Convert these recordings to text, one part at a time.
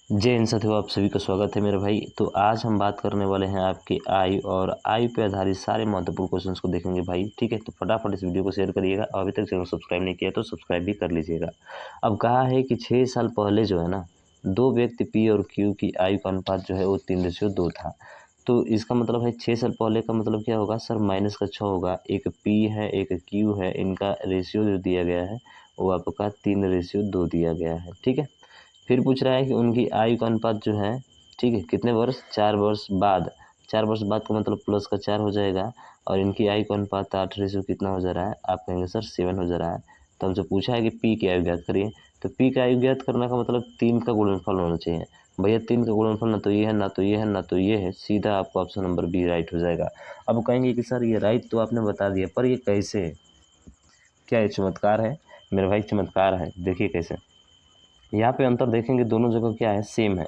जय हिंद साथियों, आप सभी का स्वागत है मेरे भाई। तो आज हम बात करने वाले हैं आपके आयु और आयु पे आधारित सारे महत्वपूर्ण क्वेश्चंस को देखेंगे भाई। ठीक है, तो फटाफट इस वीडियो को शेयर करिएगा और अभी तक चैनल सब्सक्राइब नहीं किया तो सब्सक्राइब भी कर लीजिएगा। अब कहा है कि 6 साल पहले जो है ना, दो व्यक्ति पी और क्यू की आयु का अनुपात जो है वो 3:2 था। तो इसका मतलब है 6 साल पहले का मतलब क्या होगा सर, माइनस का 6 होगा। एक पी है एक क्यू है, इनका रेशियो जो दिया गया है वो आपका 3:2 दिया गया है। ठीक है, फिर पूछ रहा है कि उनकी आयु का अनुपात जो है, ठीक है, कितने वर्ष, 4 वर्ष बाद। 4 वर्ष बाद का मतलब प्लस का 4 हो जाएगा और इनकी आयु का अनुपात 8 कितना हो जा रहा है, आप कहेंगे सर 7 हो जा रहा है। तो हमसे पूछा है कि पी की आयु ज्ञात करिए। तो पी का आयु ज्ञात करने का मतलब 3 का गुणनफल होना चाहिए भैया। 3 का गुणनफल ना तो ये है ना तो ये है ना तो ये है, सीधा आपको ऑप्शन नंबर बी राइट हो जाएगा। अब कहेंगे कि सर ये राइट तो आपने बता दिया, पर ये कैसे, क्या ये चमत्कार है? मेरे भाई चमत्कार है, देखिए कैसे। यहाँ पे अंतर देखेंगे, दोनों जगह क्या है, सेम है।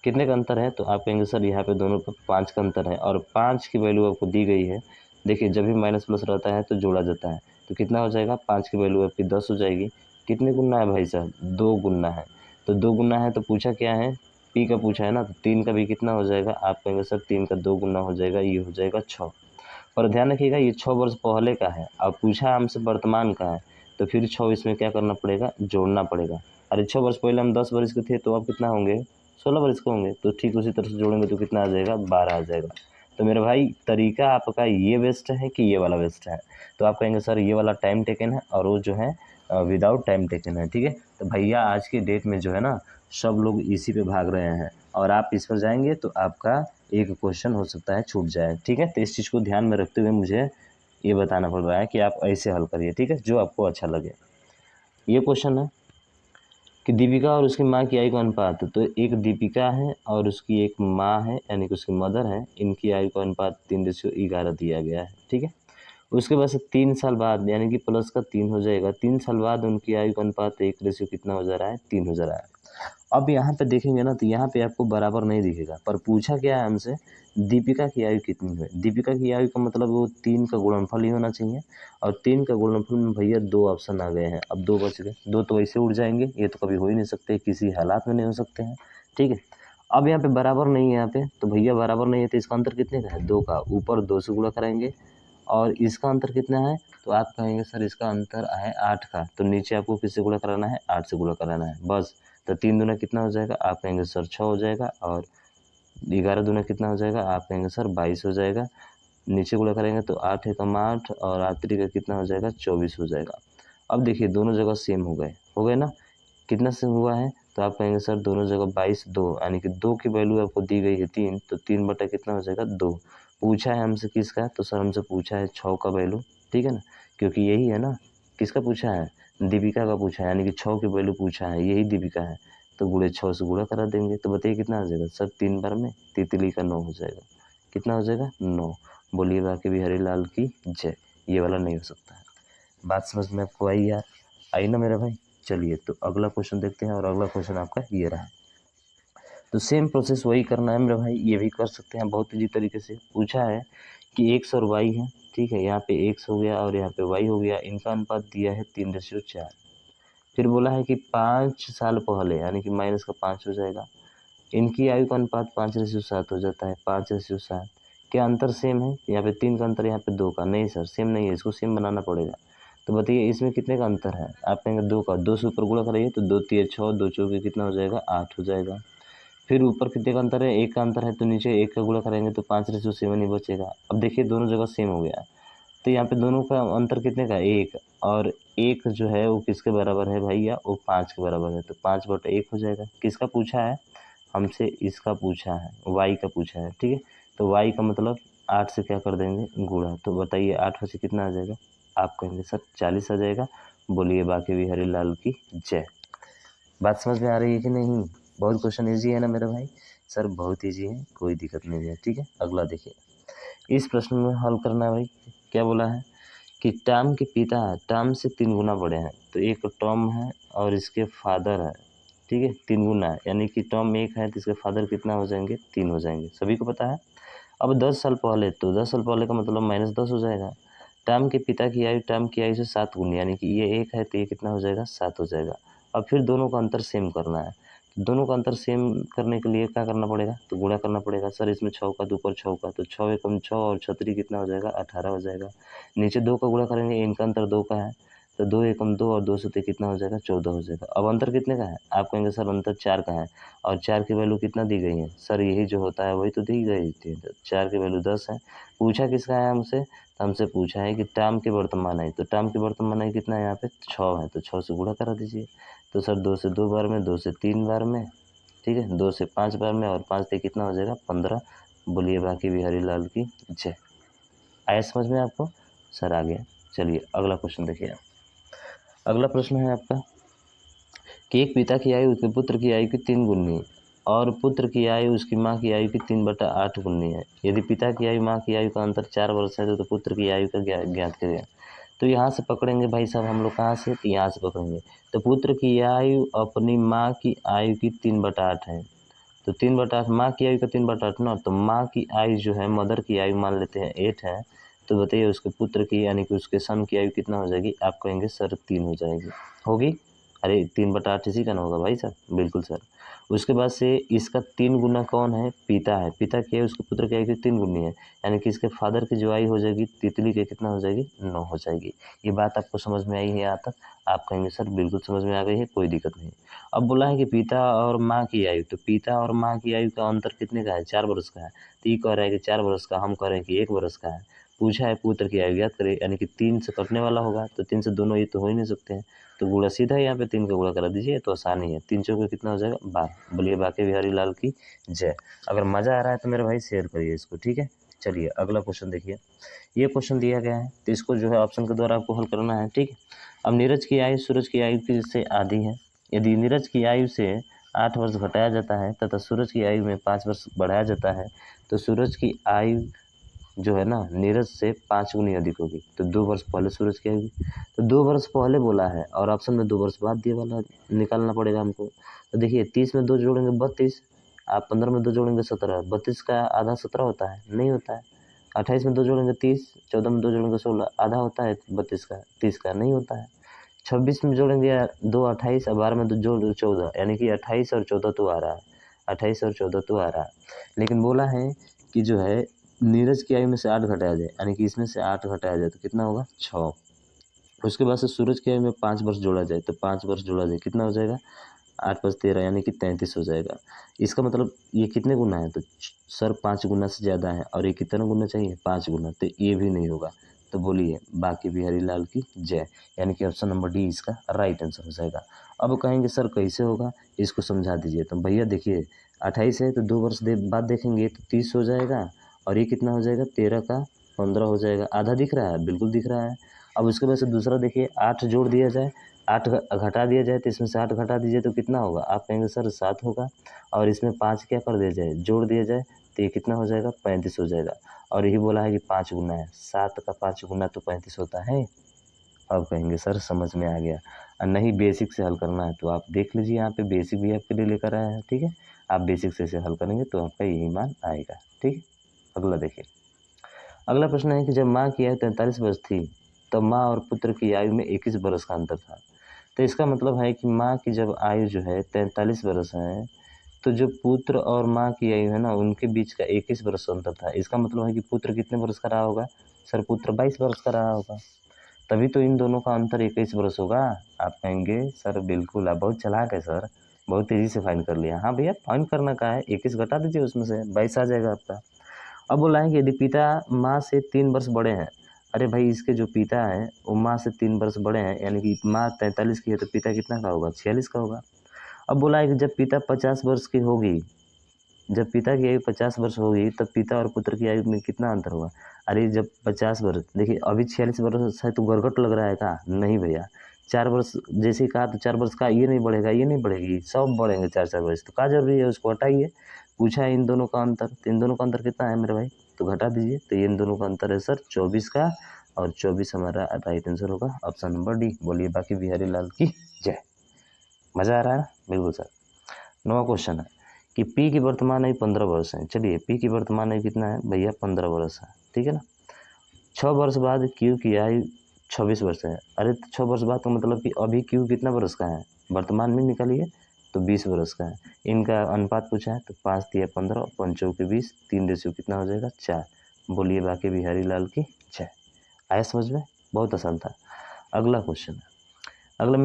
कितने का अंतर है, तो आप कहेंगे सर यहाँ पे दोनों पे 5 का अंतर है और 5 की वैल्यू आपको दी गई है। देखिए जब भी माइनस प्लस रहता है तो जोड़ा जाता है, तो कितना हो जाएगा, 5 की वैल्यू आपकी 10 हो जाएगी। कितने गुना है भाई साहब, 2 गुना है। तो 2 गुना है तो पूछा क्या है, पी का पूछा है ना, तो 3 का भी कितना हो जाएगा, आप कहेंगे सर 3 का 2 गुना हो जाएगा, ये हो जाएगा 6। और ध्यान रखिएगा ये 6 वर्ष पहले का है, अब पूछा हमसे वर्तमान का है, तो फिर 6 इसमें क्या करना पड़ेगा, जोड़ना पड़ेगा। अरे 6 वर्ष पहले हम 10 वर्ष के थे, तो अब कितना होंगे, 16 वर्ष के होंगे। तो ठीक उसी तरह से जोड़ेंगे तो कितना आ जाएगा, 12 आ जाएगा। तो मेरे भाई तरीका आपका ये बेस्ट है कि ये वाला बेस्ट है? तो आप कहेंगे सर ये वाला टाइम टेकन है और वो जो है विदाउट टाइम टेकन है। ठीक है, तो भैया आज की डेट में जो है ना, सब लोग इसी पे भाग रहे हैं और आप इस पर जाएंगे तो आपका एक क्वेश्चन हो सकता है छूट जाए। ठीक है, तो इस चीज़ को ध्यान में रखते हुए मुझे ये बताना पड़ रहा है कि आप ऐसे हल करिए। ठीक है, जो आपको अच्छा लगे। ये क्वेश्चन है कि दीपिका और उसकी माँ की आयु का अनुपात। तो एक दीपिका है और उसकी एक माँ है, यानी कि उसकी मदर है, इनकी आयु का अनुपात 3:11 दिया गया है। ठीक है, उसके बाद से 3 साल बाद, यानी कि प्लस का 3 हो जाएगा, 3 साल बाद उनकी आयु का अनुपात 1 कितना हो जा रहा है, 3 हो जा रहा है। अब यहाँ पे देखेंगे ना, तो यहाँ पे आपको बराबर नहीं दिखेगा, पर पूछा क्या है हमसे, दीपिका की आयु कितनी है। दीपिका की आयु का मतलब वो 3 का गुणनफल ही होना चाहिए और 3 का गुणनफल में भैया 2 ऑप्शन आ गए हैं। अब 2 बच गए, 2 तो ऐसे उड़ जाएंगे, ये तो कभी हो ही नहीं सकते, किसी हालात में नहीं हो सकते हैं। ठीक है, अब यहाँ पे बराबर नहीं है, यहाँ पे तो भैया बराबर नहीं है, तो इसका अंतर कितने का है, 2 का। ऊपर 2 से गुणा कराएंगे और इसका अंतर कितना है, तो आप कहेंगे सर इसका अंतर है 8 का। तो नीचे आपको किससे गुणा कराना है, 8 से गुणा कराना है बस। तो 3 दूना कितना हो जाएगा, आप कहेंगे सर 6 हो जाएगा और 11 दूना कितना हो जाएगा, आप कहेंगे सर 22 हो जाएगा। नीचे गुणा करेंगे तो 8 एकम 8 और आखिरी का कितना हो जाएगा, 24 हो जाएगा। अब देखिए दोनों जगह सेम हो गए ना। कितना सेम हुआ है, तो आप कहेंगे सर दोनों जगह 22 2, यानी कि 2 की वैल्यू आपको दी गई है 3, तो 3 बटा कितना हो जाएगा, 2। पूछा है हमसे किसका, तो सर हमसे पूछा है 6 का वैल्यू। ठीक है ना, क्योंकि यही है ना, किसका पूछा है, दीपिका का पूछा है, यानी कि 6 की वैल्यू पूछा है, यही दीपिका है। तो गुणे 6 से गुणा करा देंगे, तो बताइए कितना आ जाएगा सर, 3 बार में तितली का 9 हो जाएगा। कितना हो जाएगा, 9। बोलिए बाकी बिहारी लाल की जय। ये वाला नहीं हो सकता है। बात समझ में आपको आई यार, आई ना मेरा भाई? चलिए तो अगला क्वेश्चन देखते हैं और अगला क्वेश्चन आपका ये रहा। तो सेम प्रोसेस वही करना है मेरे भाई, ये भी कर सकते हैं बहुत ईजी तरीके से। पूछा है कि एक्स और वाई है, ठीक है, यहाँ पे एक्स हो गया और यहाँ पे वाई हो गया, इनका अनुपात दिया है 3:4। फिर बोला है कि 5 साल पहले, यानी कि माइनस का 5 हो जाएगा, इनकी आयु का अनुपात 5:7 हो जाता है, 5:7। क्या अंतर सेम है, यहाँ पे 3 का अंतर, यहाँ पे 2 का। नहीं सर सेम नहीं है, इसको सेम बनाना पड़ेगा। तो बताइए इसमें कितने का अंतर है, आप कहेंगे 2 का। 2 से ऊपर गुणा कराइए तो 2 तिया 6, 2 चौके कितना हो जाएगा, 8 हो जाएगा। फिर ऊपर कितने का अंतर है, 1 का अंतर है, तो नीचे 1 का गुणा करेंगे तो 5:7 ही बचेगा। अब देखिए दोनों जगह सेम हो गया, तो यहाँ पे दोनों का अंतर कितने का, 1। और 1 जो है वो किसके बराबर है भैया, वो 5 के बराबर है, तो 5/1 हो जाएगा। किसका पूछा है हमसे, इसका पूछा है, वाई का पूछा है। ठीक है, तो वाई का मतलब 8 से क्या कर देंगे, गुणा। तो बताइए 8 से कितना आ जाएगा, आप कहेंगे सर 40 आ जाएगा। बोलिए बाकी बिहारी लाल की जय। बात समझ में आ रही है कि नहीं? बहुत क्वेश्चन ईजी है ना मेरे भाई? सर बहुत ईजी है, कोई दिक्कत नहीं है। ठीक है, अगला देखिए। इस प्रश्न में हल करना है भाई। क्या बोला है कि टॉम के पिता टॉम से 3 गुना बड़े हैं। तो एक टॉम है और इसके फादर है, ठीक है, 3 गुना है, यानी कि टॉम 1 है तो इसके फादर कितना हो जाएंगे, 3 हो जाएंगे, सभी को पता है। अब 10 साल पहले, तो 10 साल पहले का मतलब -10 हो जाएगा। टॉम के पिता की आयु टॉम की आयु से 7 गुनी, यानी कि ये 1 है तो ये कितना हो जाएगा, 7 हो जाएगा। अब फिर दोनों का अंतर सेम करना है। दोनों का अंतर सेम करने के लिए क्या करना पड़ेगा, तो गुणा करना पड़ेगा। सर इसमें 6 का 2 पर 6 का, तो 6 एकम 6 और 6 कितना हो जाएगा, 18 हो जाएगा। नीचे 2 का गुणा करेंगे, इनका अंतर 2 का है, तो 2 एकम 2 और 2 से कितना हो जाएगा, 14 हो जाएगा। अब अंतर कितने का है, आप कहेंगे सर अंतर 4 का है, और 4 की वैल्यू कितना दी गई है, सर यही जो होता है वही तो दी गई थी, तो 4 की वैल्यू 10 है। पूछा किसका है हमसे, तो हमसे पूछा है कि टर्म के वर्तमान आयु, तो टर्म के वर्तमान आयु कितना है यहाँ पे, 6 है, तो 6 से गुणा करा दीजिए। तो सर 2 से 2 बार में, 2 से 3 बार में, ठीक है, 2 से 5 बार में, और 5 से कितना हो जाएगा, 15। बोलिए बाकी बिहारी लाल की जय। आया समझ में आपको, सर आ गया। चलिए अगला क्वेश्चन देखिए। अगला प्रश्न है आपका कि एक पिता की आयु उसके पुत्र की आयु की 3 गुनी और पुत्र की आयु उसकी माँ की आयु की 3/8 गुनी है। यदि पिता की आयु माँ की आयु का अंतर 4 वर्ष है तो पुत्र की आयु का ज्ञात करिए। तो यहाँ से पकड़ेंगे भाई साहब हम लोग, कहाँ से, तो यहाँ से पकड़ेंगे। तो पुत्र की आयु अपनी माँ की आयु की 3/8 है, तो 3/8 माँ की आयु का 3/8 ना, तो माँ की आयु जो है, मदर की आयु मान लेते हैं 8 है, तो बताइए उसके पुत्र की यानी कि उसके सन की आयु कितना हो जाएगी, आप कहेंगे सर 3 हो जाएगी, होगी। अरे 3/8 इसी का ना होगा भाई साहब, बिल्कुल सर। उसके बाद से इसका 3 गुना कौन है, पिता है, पिता की आयु उसके पुत्र की आयु की 3 गुनी है, यानी कि इसके फादर की जो आयु हो जाएगी तितली के कितना हो जाएगी, 9 हो जाएगी। ये बात आपको समझ में आई है यहाँ तक, आप कहेंगे सर बिल्कुल समझ में आ गई है, कोई दिक्कत नहीं। अब बोला है कि पिता और माँ की आयु, तो पिता और माँ की आयु का अंतर कितने का है, 4 वर्ष का है, तो ये कह रहा है कि 4 वर्ष का, हम कह रहे हैं कि 1 वर्ष का है। पूछा है पुत्र की आयु, याद करें, यानी कि 3 से कटने वाला होगा, तो 3 से दोनों ये तो हो ही नहीं सकते हैं, तो गुणा सीधा यहाँ पे 3 का गुणा करा दीजिए, तो आसानी है। 3 चौके कितना हो जाएगा, 12। बोलिए बाकी बिहारी लाल की जय। अगर मज़ा आ रहा है तो मेरे भाई शेयर करिए इसको, ठीक है। चलिए अगला क्वेश्चन देखिए। ये क्वेश्चन दिया गया है, तो इसको जो है ऑप्शन के द्वारा आपको हल करना है, ठीक है। अब नीरज की आयु सूरज की आयु की से आधी है। यदि नीरज की आयु से 8 वर्ष घटाया जाता है तथा सूरज की आयु में 5 वर्ष बढ़ाया जाता है, तो सूरज की आयु जो है ना नीरज से 5 गुनी अधिक होगी। तो 2 वर्ष पहले सूरज की आयु, तो 2 वर्ष पहले बोला है, और ऑप्शन में 2 वर्ष बाद दिया वाला निकालना पड़ेगा हमको। तो देखिए 30 में 2 जोड़ेंगे 32, आप 15 में 2 जोड़ेंगे 17, 32 का आधा 17 होता है, नहीं होता है। 28 में 2 जोड़ेंगे 30, 14 में 2 जोड़ेंगे 16, आधा होता है 32 का, 30 का नहीं होता है। 26 में जोड़ेंगे 2 28, और 12 में 2 जोड़ 14, यानी कि 28 और 14 तो आ रहा है, 28 और 14 तो आ रहा है। लेकिन बोला है कि जो है नीरज की आयु में से 8 घटाया जाए, यानी कि इसमें से 8 घटाया जाए तो कितना होगा, 6। उसके बाद से सूरज की आयु में 5 वर्ष जोड़ा जाए, तो 5 वर्ष जोड़ा जाए कितना हो जाएगा, 8 + 13 यानी कि 33 हो जाएगा। इसका मतलब ये कितने गुना है, तो सर 5 गुना से ज़्यादा है, और ये कितना गुना चाहिए, 5 गुना, तो ये भी नहीं होगा। तो बोलिए बाकी बिहारी लाल की जय, यानी कि ऑप्शन नंबर डी इसका राइट आंसर हो जाएगा। अब कहेंगे सर कैसे होगा, इसको समझा दीजिए। तो भैया देखिए 28 है, तो 2 वर्ष बाद देखेंगे तो 30 हो जाएगा, और ये कितना हो जाएगा, 13 का 15 हो जाएगा, आधा दिख रहा है, बिल्कुल दिख रहा है। अब उसके बाद से दूसरा देखिए 8 जोड़ दिया जाए, 8 घटा दिया जाए, तो इसमें से 8 घटा दीजिए तो कितना होगा, आप कहेंगे सर 7 होगा, और इसमें 5 क्या कर दिया जाए, जोड़ दिया जाए, तो ये कितना हो जाएगा, 35 हो जाएगा। और यही बोला है कि 5 गुना है, 7 का 5 गुना तो 35 होता है। अब कहेंगे सर समझ में आ गया, और नहीं बेसिक से हल करना है तो आप देख लीजिए, यहाँ पे बेसिक भी आपके लिए लेकर आया है, ठीक है। आप बेसिक से इसे हल करेंगे तो आपका यही मान आएगा, ठीक है। अगला देखिए। अगला प्रश्न है कि जब माँ की आयु 43 वर्ष थी, तब माँ और पुत्र की आयु में 21 वर्ष का अंतर था। तो इसका मतलब है कि माँ की जब आयु जो है 43 वर्ष है, तो जो पुत्र और माँ की आयु है ना, उनके बीच का 21 वर्ष अंतर था। इसका मतलब है कि पुत्र कितने वर्ष का रहा होगा, सर पुत्र 22 वर्ष का रहा होगा, तभी तो इन दोनों का अंतर 21 वर्ष होगा। आप कहेंगे सर बिल्कुल, आप बहुत चालाक है सर, बहुत तेज़ी से फाइंड कर लिया। हाँ भैया, फाइंड करना का है, 21 घटा दीजिए उसमें से, 22 आ जाएगा आपका। अब बोला है कि यदि पिता माँ से 3 वर्ष बड़े हैं, अरे भाई इसके जो पिता हैं वो माँ से 3 वर्ष बड़े हैं, यानी कि माँ 43 की है तो पिता कितना का होगा, 46 का होगा। अब बोला है कि जब पिता 50 वर्ष की होगी, जब पिता की आयु 50 वर्ष होगी, तब पिता और पुत्र की आयु में कितना अंतर होगा। अरे जब 50 वर्ष, देखिए अभी 46 वर्ष है तो गड़गड़ लग रहा है का, नहीं भैया, 4 वर्ष जैसे ही कहा, तो 4 वर्ष का ये नहीं बढ़ेगा, ये नहीं बढ़ेगी, सब बढ़ेंगे 4-4 वर्ष, तो क्या जरूरी है, उसको हटाइए। पूछा है इन दोनों का अंतर, तो इन दोनों का अंतर कितना है मेरे भाई, तो घटा दीजिए, तो ये इन दोनों का अंतर है सर 24 का, और 24 हमारा राइट आंसर होगा, ऑप्शन नंबर डी। बोलिए बाकी बिहारी लाल की जय। मज़ा आ रहा है, बिल्कुल सर। नवा क्वेश्चन है कि पी की वर्तमान आयु 15 वर्ष है। चलिए पी की वर्तमान आयु कितना है भैया, 15 वर्ष है, ठीक है ना। 6 वर्ष बाद क्यू की आयु 26 वर्ष है। अरे तो 6 वर्ष बाद का मतलब कि अभी क्यू कितना वर्ष का है, वर्तमान में निकालिए, तो 20 बरस का है। इनका अनुपात पूछा है तो 5 तिया 15, 5 चौके 20, 3 रेशियो कितना हो जाएगा 4। बोलिए बाकी बिहारी लाल की जय। आया समझ में? बहुत आसान था। अगला क्वेश्चन है। अगला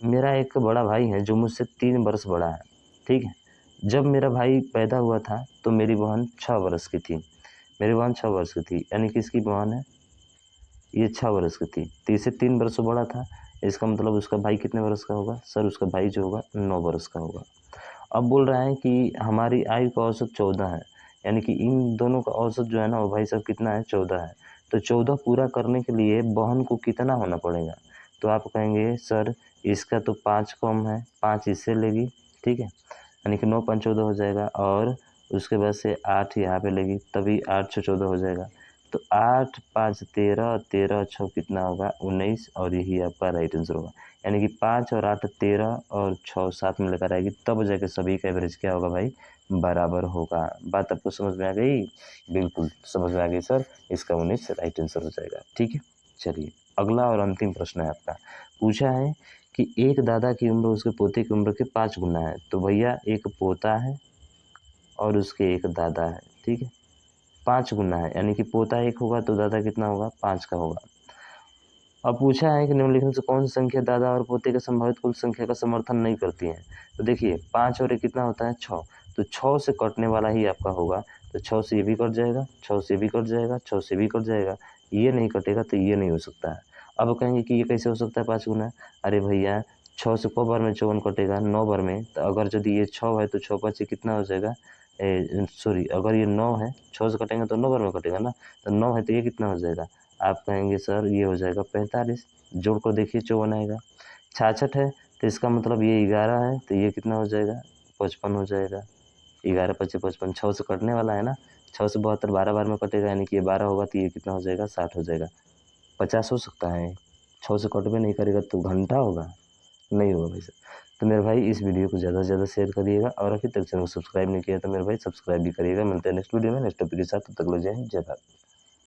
मेरा एक बड़ा भाई है जो मुझसे 3 वर्ष बड़ा है, ठीक है। जब मेरा भाई पैदा हुआ था तो मेरी बहन 6 वर्ष की थी। मेरी बहन 6 वर्ष की थी, यानी कि इसकी बहन है ये 6 वर्ष की थी, तो इससे 3 वर्ष बड़ा था। इसका मतलब उसका भाई कितने वर्ष का होगा? सर उसका भाई जो होगा 9 वर्ष का होगा। अब बोल रहा है कि हमारी आयु का औसत 14 है, यानी कि इन दोनों का औसत जो है ना वो भाई साहब कितना है? 14 है। तो 14 पूरा करने के लिए बहन को कितना होना पड़ेगा? तो आप कहेंगे सर इसका तो 5 कम है, 5 इससे लेगी, ठीक है, यानी कि 9 5 14 हो जाएगा, और उसके बाद से 8 यहाँ पे लेगी, तभी 8 6 14 हो जाएगा। तो 8 5 13, 13 6 कितना होगा? 19, और यही आपका राइट आंसर होगा। यानी कि 5 और 8 13 और 6 7 में लेकर आएगी, तब जाके सभी का एवरेज क्या होगा भाई? बराबर होगा। बात आपको समझ में आ गई? बिल्कुल समझ में आ गई सर। इसका 19 राइट आंसर हो जाएगा, ठीक है। चलिए अगला और अंतिम प्रश्न है आपका। पूछा है कि एक दादा की उम्र उसके पोते की उम्र के 5 गुना है। तो भैया एक पोता है और उसके एक दादा है, ठीक है। 5 गुना है, यानी कि पोता 1 होगा तो दादा कितना होगा? 5 का होगा। अब पूछा है कि निम्नलिखित से कौन सी संख्या दादा और पोते के संभावित कुल संख्या का समर्थन नहीं करती है? तो देखिए 5 और 1 कितना होता है? 6। तो 6 से कटने वाला ही आपका होगा। तो 6 से ये भी कट जाएगा, 6 से भी कट जाएगा, 6 से भी कट जाएगा। ये नहीं कटेगा तो ये नहीं हो सकता है। अब कहेंगे कि ये कैसे हो सकता है 5 गुना? अरे भैया 6 से क बार में 54 कटेगा? 9 बार में। तो अगर यदि ये 6 है तो 6 5 कितना हो जाएगा? सॉरी, अगर ये 9 है, 6 से कटेंगे तो 9 बार में कटेगा ना। तो 9 है तो ये कितना हो जाएगा? आप कहेंगे सर ये हो जाएगा 45। जोड़ कर देखिए 54 आएगा। 66 है तो इसका मतलब ये 11 है, तो ये कितना हो जाएगा? 55 हो जाएगा। 11 पचे 55, 6 से कटने वाला है ना। 6 से 72 12 बार में कटेगा, यानी कि ये 12 होगा तो ये कितना हो जाएगा? 60 हो जाएगा। 50 हो सकता है? 6 से कटबे नहीं करेगा तो घंटा होगा? नहीं होगा भाई साहब। तो मेरे भाई इस वीडियो को ज़्यादा से ज़्यादा शेयर करिएगा, और अभी तक चैनल को सब्सक्राइब नहीं किया तो मेरे भाई सब्सक्राइब भी करिएगा। मिलते हैं नेक्स्ट वीडियो में नेक्स्ट टॉपिक के साथ। तब तक लो जय हिंद, जय भारत।